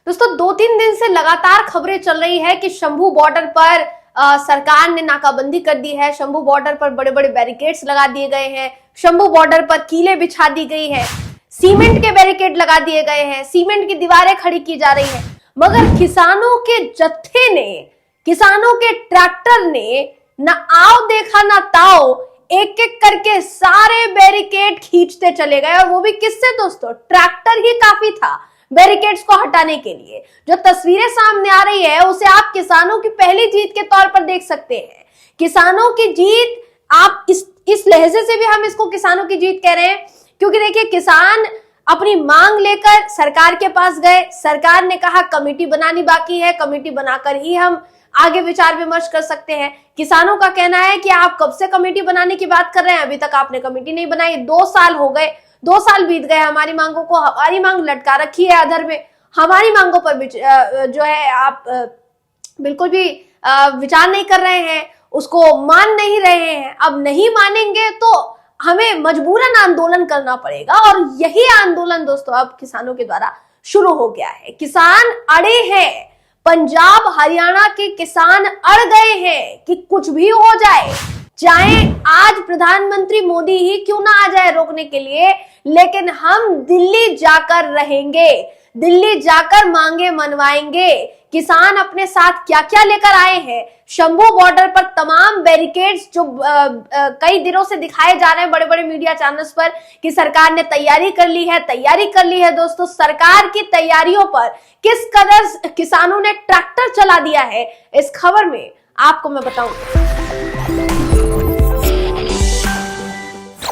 दोस्तों 2-3 दिन से लगातार खबरें चल रही है कि शंभू बॉर्डर पर सरकार ने नाकाबंदी कर दी है। शंभू बॉर्डर पर बड़े बड़े बैरिकेड्स लगा दिए गए हैं। शंभू बॉर्डर पर कीले बिछा दी गई है। सीमेंट के बैरिकेड लगा दिए गए हैं। सीमेंट की दीवारें खड़ी की जा रही हैं। मगर किसानों के जत्थे ने, किसानों के ट्रैक्टर ने न आओ देखा ना ताओ, एक एक करके सारे बैरिकेड खींचते चले गए। और वो भी किससे दोस्तों? ट्रैक्टर ही काफी था बैरिकेड्स को हटाने के लिए। जो तस्वीरें सामने आ रही है उसे आप किसानों की पहली जीत के तौर पर देख सकते हैं। किसानों की जीत, आप इस लहजे से भी हम इसको किसानों की जीत कह रहे हैं, क्योंकि देखिए किसान अपनी मांग लेकर सरकार के पास गए। सरकार ने कहा कमेटी बनानी बाकी है, कमेटी बनाकर ही हम आगे विचार विमर्श कर सकते हैं। किसानों का कहना है कि आप कब से कमेटी बनाने की बात कर रहे हैं, अभी तक आपने कमेटी नहीं बनाई। 2 साल हो गए, 2 साल बीत गए हमारी मांगों को, हमारी मांग लटका रखी है अधर में। हमारी मांगों पर जो है आप बिल्कुल भी विचार नहीं कर रहे हैं, उसको मान नहीं रहे हैं। अब नहीं मानेंगे तो हमें मजबूरन आंदोलन करना पड़ेगा। और यही आंदोलन दोस्तों अब किसानों के द्वारा शुरू हो गया है। किसान अड़े हैं, पंजाब हरियाणा के किसान अड़ गए हैं कि कुछ भी हो जाए, चाहे आज प्रधानमंत्री मोदी ही क्यों ना आ जाए रोकने के लिए, लेकिन हम दिल्ली जाकर रहेंगे, दिल्ली जाकर मांगे मनवाएंगे। किसान अपने साथ क्या क्या लेकर आए हैं? शंभू बॉर्डर पर तमाम बैरिकेड्स जो कई दिनों से दिखाए जा रहे हैं बड़े बड़े मीडिया चैनल्स पर कि सरकार ने तैयारी कर ली है दोस्तों। सरकार की तैयारियों पर किस कदर किसानों ने ट्रैक्टर चला दिया है, इस खबर में आपको मैं बताऊंगा।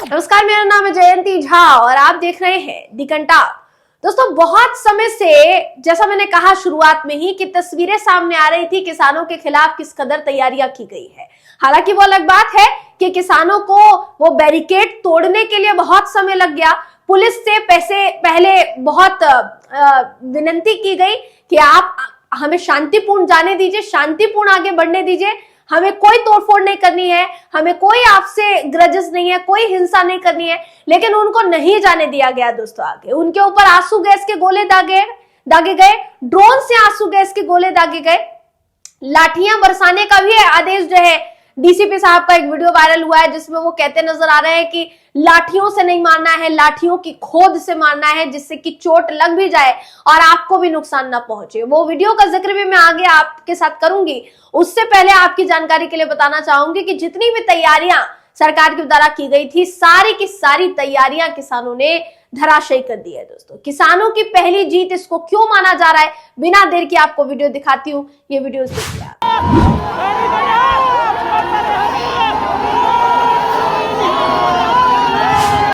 नमस्कार, मेरा नाम है जयंती झा और आप देख रहे हैं दी कंटाप। दोस्तों बहुत समय से, जैसा मैंने कहा शुरुआत में ही, कि तस्वीरें सामने आ रही थी किसानों के खिलाफ किस कदर तैयारियां की गई है। हालांकि वो अलग बात है कि किसानों को वो बैरिकेड तोड़ने के लिए बहुत समय लग गया। पुलिस से पहले बहुत विनती की गई कि आप हमें शांतिपूर्ण जाने दीजिए, शांतिपूर्ण आगे बढ़ने दीजिए, हमें कोई तोड़फोड़ नहीं करनी है, हमें कोई आपसे ग्रजेस नहीं है, कोई हिंसा नहीं करनी है। लेकिन उनको नहीं जाने दिया गया दोस्तों आगे। उनके ऊपर आंसू गैस के गोले दागे गए, ड्रोन से आंसू गैस के गोले दागे गए, लाठियां बरसाने का भी आदेश जो है, डीसीपी साहब का एक वीडियो वायरल हुआ है जिसमें वो कहते नजर आ रहे हैं कि लाठियों से नहीं मारना है, लाठियों की खोद से मारना है, जिससे कि चोट लग भी जाए और आपको भी नुकसान ना पहुंचे। वो वीडियो का जिक्र भी मैं आगे आपके साथ करूंगी। उससे पहले आपकी जानकारी के लिए बताना चाहूंगी कि जितनी भी तैयारियां सरकार के द्वारा की गई थी, सारी की सारी तैयारियां किसानों ने धराशायी कर दी है दोस्तों। किसानों की पहली जीत, इसको क्यों माना जा रहा है, बिना देर के आपको वीडियो दिखाती हूँ। ये वीडियो देखिए।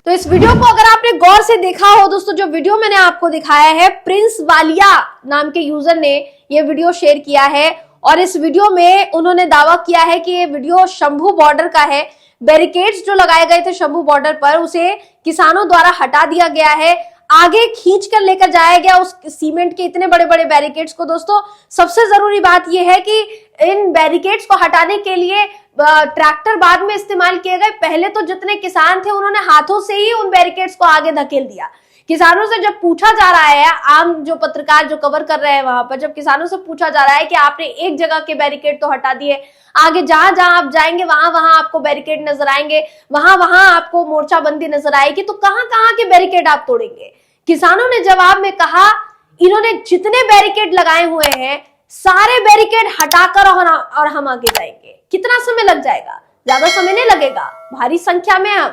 तो इस वीडियो को अगर आपने गौर से देखा हो दोस्तों, जो वीडियो मैंने आपको दिखाया है, प्रिंस वालिया नाम के यूजर ने ये वीडियो शेयर किया है। और इस वीडियो में उन्होंने दावा किया है कि ये वीडियो शंभू बॉर्डर का है। बैरिकेड्स जो लगाए गए थे शंभू बॉर्डर पर, उसे किसानों द्वारा हटा दिया गया है, आगे खींच कर लेकर जाया गया उस सीमेंट के इतने बड़े बड़े बैरिकेड्स को। दोस्तों सबसे जरूरी बात यह है कि इन बैरिकेड्स को हटाने के लिए ट्रैक्टर बाद में इस्तेमाल किए गए। पहले तो जितने किसान थे उन्होंने हाथों से ही उन बैरिकेड्स को आगे धकेल दिया। किसानों से जब पूछा जा रहा है, आम जो पत्रकार जो कवर कर रहे हैं वहां पर, जब किसानों से पूछा जा रहा है कि आपने एक जगह के बैरिकेड तो हटा दिए, आगे जहां जहां आप जाएंगे वहां वहां आपको बैरिकेड नजर आएंगे, वहां वहां आपको मोर्चाबंदी नजर आएगी, तो कहां कहां के बैरिकेड आप तोड़ेंगे? किसानों ने जवाब में कहा, इन्होंने जितने बैरिकेड लगाए हुए हैं सारे बैरिकेड हटाकर और हम आगे जाएंगे। कितना समय लग जाएगा? ज्यादा समय नहीं लगेगा, भारी संख्या में हम,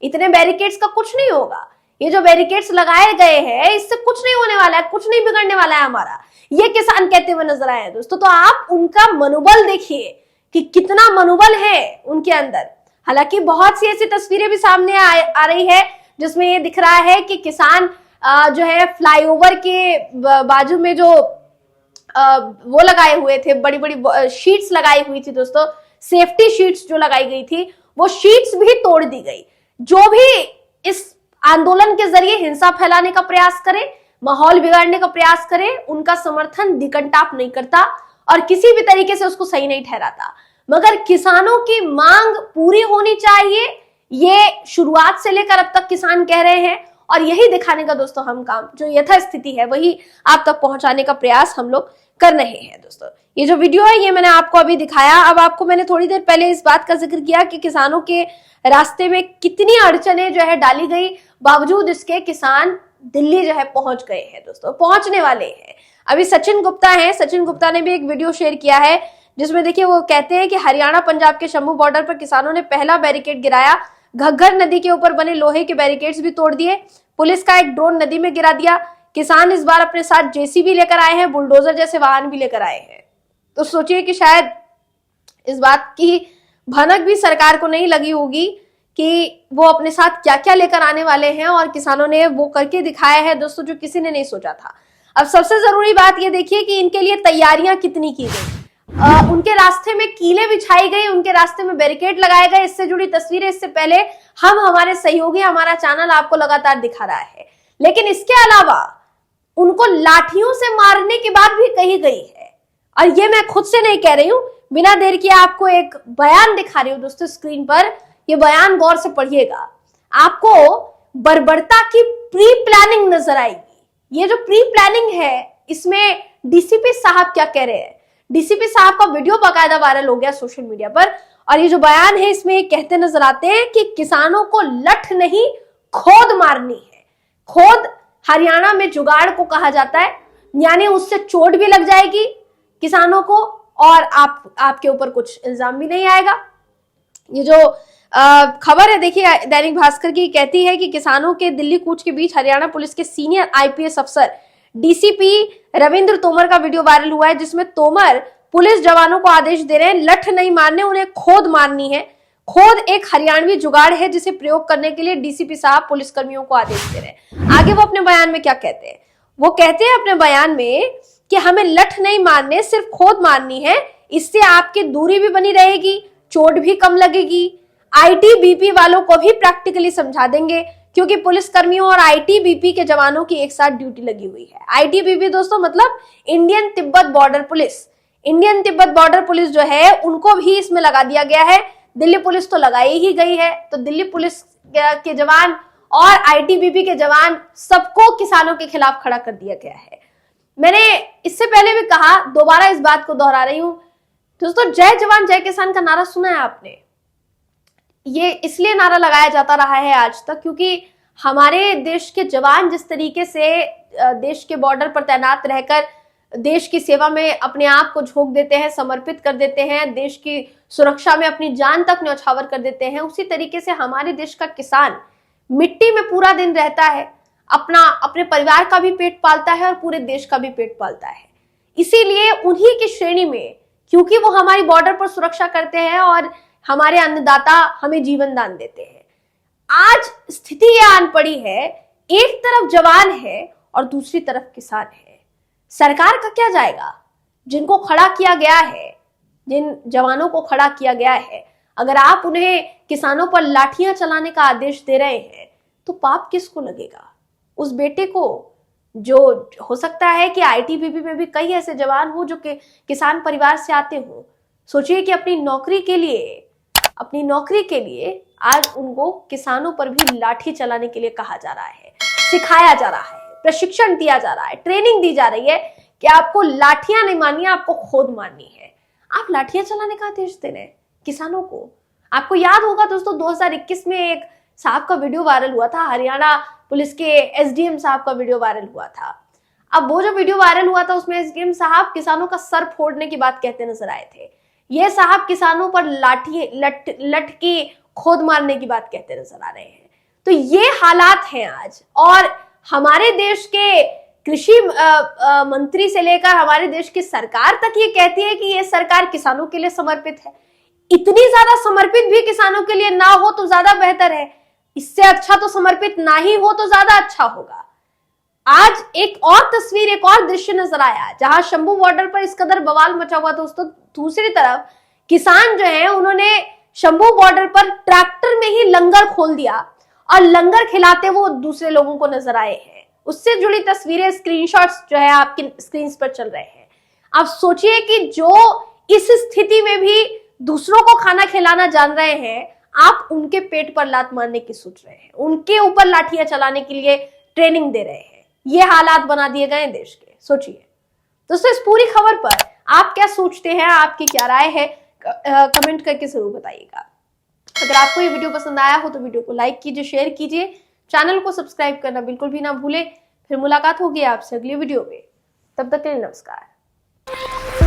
इतने बैरिकेड्स का कुछ नहीं होगा। ये जो बैरिकेड्स लगाए गए हैं इससे कुछ नहीं होने वाला है, कुछ नहीं बिगड़ने वाला है हमारा, ये किसान कहते हुए नजर आए हैं दोस्तों। तो आप उनका मनोबल देखिए कि कितना मनोबल है उनके अंदर। हालांकि बहुत सी ऐसी तस्वीरें भी सामने आ रही है जिसमें ये दिख रहा है कि किसान जो है फ्लाईओवर के बाजू में जो वो लगाए हुए थे, बड़ी बड़ी शीट्स लगाई हुई थी दोस्तों, सेफ्टी शीट्स जो लगाई गई थी, वो शीट्स भी तोड़ दी गई। जो भी इस आंदोलन के जरिए हिंसा फैलाने का प्रयास करे, माहौल बिगाड़ने का प्रयास करे, उनका समर्थन दी कंटाप नहीं करता और किसी भी तरीके से उसको सही नहीं ठहराता। मगर किसानों की मांग पूरी होनी चाहिए, ये शुरुआत से लेकर अब तक किसान कह रहे हैं और यही दिखाने का दोस्तों हम काम, जो यथास्थिति है वही आप तक पहुंचाने का प्रयास हम लोग कर रहे हैं। दोस्तों ये जो वीडियो है ये मैंने आपको अभी दिखाया। अब आपको मैंने थोड़ी देर पहले इस बात का जिक्र किया कि किसानों के रास्ते में कितनी अड़चने जो है डाली गई, बावजूद इसके किसान दिल्ली जो है पहुंच गए हैं। दोस्तों पहुंचने वाले हैं। अभी सचिन गुप्ता है, सचिन गुप्ता ने भी एक वीडियो शेयर किया है जिसमें देखिए वो कहते हैं कि हरियाणा पंजाब के शंभू बॉर्डर पर किसानों ने पहला बैरिकेड गिराया, घग्गर नदी के ऊपर बने लोहे के बैरिकेड्स भी तोड़ दिए, पुलिस का एक ड्रोन नदी में गिरा दिया। किसान इस बार अपने साथ जेसीबी लेकर आए हैं, बुलडोजर जैसे वाहन भी लेकर आए हैं। तो सोचिए कि शायद इस बात की भनक भी सरकार को नहीं लगी होगी कि वो अपने साथ क्या क्या लेकर आने वाले हैं, और किसानों ने वो करके दिखाया है दोस्तों जो किसी ने नहीं सोचा था। अब सबसे जरूरी बात ये देखिए कि इनके लिए तैयारियां कितनी की गई। उनके रास्ते में कीलें बिछाई गई, उनके रास्ते में बैरिकेड लगाए गए। इससे जुड़ी तस्वीरें इससे पहले हम, हमारे सहयोगी, हमारा चैनल आपको लगातार दिखा रहा है। लेकिन इसके अलावा उनको लाठियों से मारने की बात भी कही गई है, और ये मैं खुद से नहीं कह रही हूं, बिना देर किए आपको एक बयान दिखा रही हूं दोस्तों स्क्रीन पर। ये बयान गौर से पढ़िएगा, आपको बर्बरता की प्री प्लानिंग नजर आएगी। ये जो प्री प्लानिंग है इसमें डीसीपी साहब क्या कह रहे हैं। डीसीपी साहब का वीडियो बाकायदा वायरल हो गया सोशल मीडिया पर, और ये जो बयान है इसमें ये कहते नजर आते हैं कि किसानों को लठ नहीं खोद मारनी है। खोद हरियाणा में जुगाड़ को कहा जाता है, यानी उससे चोट भी लग जाएगी किसानों को और आपके ऊपर कुछ इल्जाम भी नहीं आएगा। ये जो खबर है देखिए दैनिक भास्कर की, कहती है कि किसानों के दिल्ली कूच के बीच हरियाणा पुलिस के सीनियर आईपीएस अफसर डीसीपी रविंद्र तोमर का वीडियो वायरल हुआ है, जिसमें तोमर पुलिस जवानों को आदेश दे रहे हैं लठ नहीं मारने, उन्हें खोद मारनी है। खोद एक हरियाणवी जुगाड़ है जिसे प्रयोग करने के लिए डीसीपी साहब पुलिस कर्मियों को आदेश दे रहे हैं। आगे वो अपने बयान में क्या कहते हैं, वो कहते हैं अपने बयान में कि हमें लठ नहीं मारने, सिर्फ खोद मारनी है। इससे आपकी दूरी भी बनी रहेगी, चोट भी कम लगेगी। आईटीबीपी वालों को भी प्रैक्टिकली समझा देंगे, क्योंकि पुलिस कर्मियों और आईटीबीपी के जवानों की एक साथ ड्यूटी लगी हुई है। आईटीबीपी दोस्तों मतलब Indian Tibet border police. Indian Tibet border police जो है उनको भी इसमें लगा दिया गया है। दिल्ली पुलिस तो लगाई ही गई है, तो दिल्ली पुलिस के जवान और आईटीबीपी के जवान सबको किसानों के खिलाफ खड़ा कर दिया गया है। मैंने इससे पहले भी कहा, दोबारा इस बात को दोहरा रही हूं दोस्तों, जय जवान जय किसान का नारा सुना है आपने। ये इसलिए नारा लगाया जाता रहा है आज तक क्योंकि हमारे देश के जवान जिस तरीके से देश के बॉर्डर पर तैनात रहकर देश की सेवा में अपने आप को झोंक देते हैं, समर्पित कर देते हैं, देश की सुरक्षा में अपनी जान तक न्यौछावर कर देते हैं, उसी तरीके से हमारे देश का किसान मिट्टी में पूरा दिन रहता है, अपने परिवार का भी पेट पालता है और पूरे देश का भी पेट पालता है। इसीलिए उन्हीं की श्रेणी में, क्योंकि वो हमारी बॉर्डर पर सुरक्षा करते हैं और हमारे अन्नदाता हमें जीवन दान देते हैं, आज स्थिति यह आन पड़ी है, एक तरफ जवान है और दूसरी तरफ किसान है। सरकार का क्या जाएगा? जिनको खड़ा किया गया है, जिन जवानों को खड़ा किया गया है, अगर आप उन्हें किसानों पर लाठियां चलाने का आदेश दे रहे हैं तो पाप किसको लगेगा? उस बेटे को, जो हो सकता है कि आईटीबीपी में भी कई ऐसे जवान हो जो किसान परिवार से आते हो। सोचिए कि अपनी नौकरी के लिए आज उनको किसानों पर भी लाठी चलाने के लिए कहा जा रहा है, सिखाया जा रहा है, प्रशिक्षण दिया जा रहा है, ट्रेनिंग दी जा रही है कि आपको लाठियां नहीं मारनी है, आपको खोद मारनी है। आप लाठियां चलाने का आदेश दे रहे हैं किसानों को। आपको याद होगा दोस्तों 2021 में एक साहब का वीडियो वायरल हुआ था, हरियाणा पुलिस के एसडीएम साहब का वीडियो वायरल हुआ था। अब वो जो वीडियो वायरल हुआ था उसमें एसडीएम साहब किसानों का सर फोड़ने की बात कहते नजर आए थे। ये साहब किसानों पर लठ की खोद मारने की बात कहते नजर आ रहे हैं। तो ये हालात हैं आज, और हमारे देश के कृषि मंत्री से लेकर हमारे देश की सरकार तक ये कहती है कि ये सरकार किसानों के लिए समर्पित है। इतनी ज्यादा समर्पित भी किसानों के लिए ना हो तो ज्यादा बेहतर है, इससे अच्छा तो समर्पित ना ही हो तो ज्यादा अच्छा होगा। आज एक और तस्वीर, एक और दृश्य नजर आया जहां शंभू बॉर्डर पर इस कदर बवाल मचा हुआ दोस्तों। दूसरी तरफ किसान जो है उन्होंने शंभू बॉर्डर पर ट्रैक्टर में ही लंगर खोल दिया और लंगर खिलाते वो दूसरे लोगों को नजर आए हैं। उससे जुड़ी तस्वीरें, स्क्रीनशॉट्स जो है आपकी स्क्रीन पर चल रहे हैं। आप सोचिए कि जो इस स्थिति में भी दूसरों को खाना खिलाना जान रहे हैं, आप उनके पेट पर लात मारने की सोच रहे हैं, उनके ऊपर लाठियां चलाने के लिए ट्रेनिंग दे रहे हैं। ये हालात बना दिए गए देश के, सोचिए। दोस्तों, इस पूरी खबर पर आप क्या सोचते हैं, आपकी क्या राय है, कमेंट करके जरूर बताइएगा। अगर आपको ये वीडियो पसंद आया हो तो वीडियो को लाइक कीजिए, शेयर कीजिए, चैनल को सब्सक्राइब करना बिल्कुल भी ना भूलें। फिर मुलाकात होगी आपसे अगली वीडियो में, तब तक के लिए नमस्कार।